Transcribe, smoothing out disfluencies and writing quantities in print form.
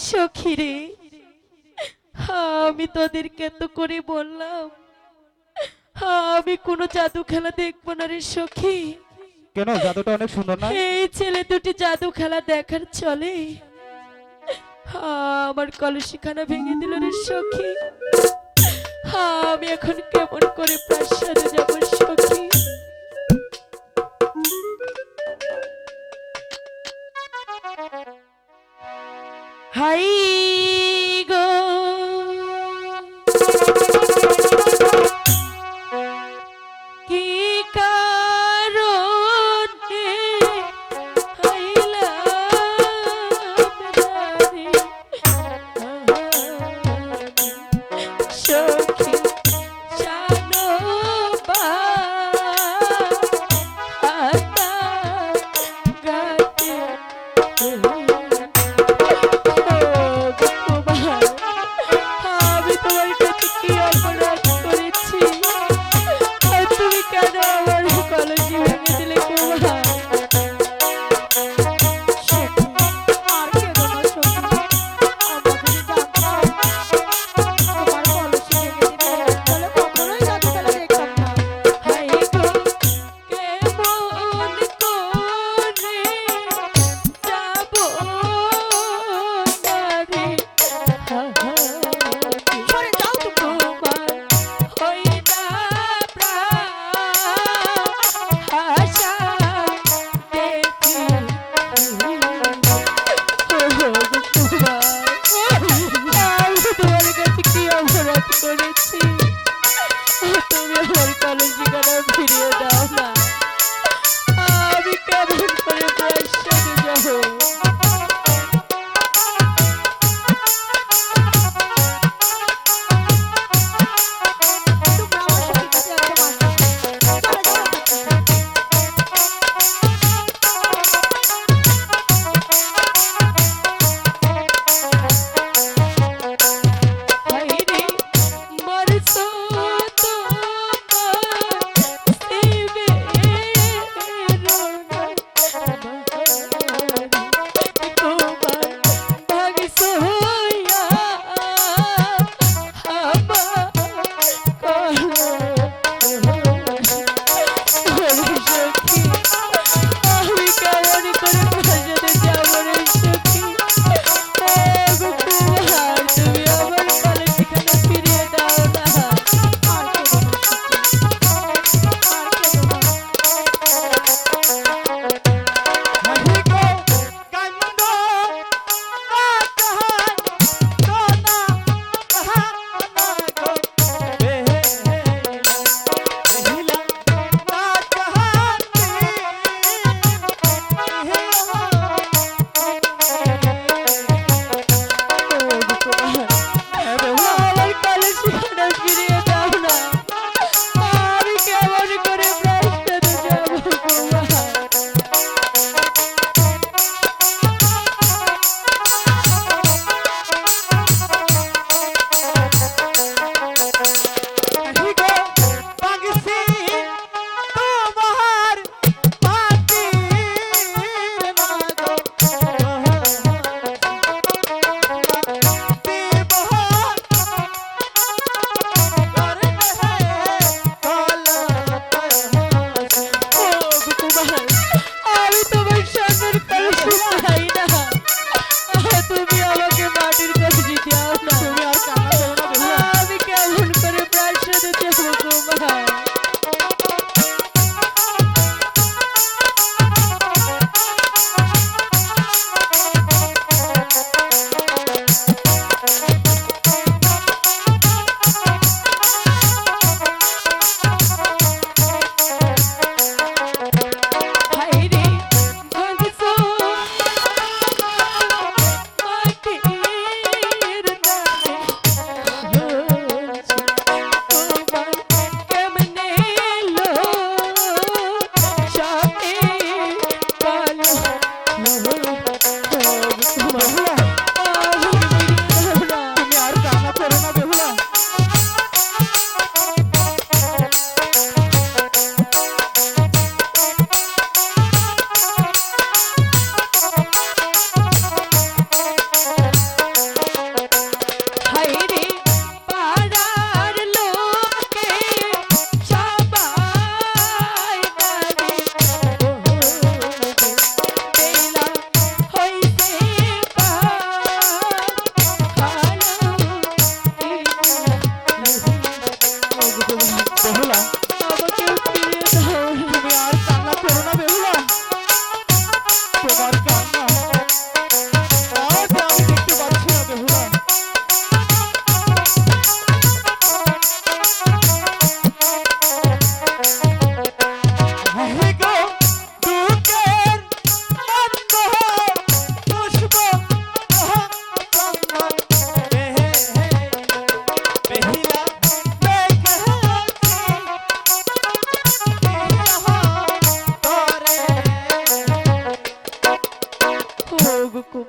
সখী রে, আমি তোদেরকে এত করে বললাম আমি কোনো জাদু খেলা দেখবো না রে সখী। কেন? জাদুটা অনেক সুন্দর না? এই ছেলে দুটি জাদু খেলা দেখার চলে আমার কলসিখানা ভেঙে দিল রে সখী। আমি এখন কেমন করে প্রাসাদে যাব সখী? হাই গো কি কারণে আইলাম রে সখী জানো বা হাতা গাতে আমি তোমার কাছে কি অপরাধ করেছি আর তুমি কেন আমার কলসি ভেঙে দিলে কুমার? হাই গো কেমন করে যাব নারে সরে যাও তুমি। তোমার হই না প্রাণ আশা ওগো কুমার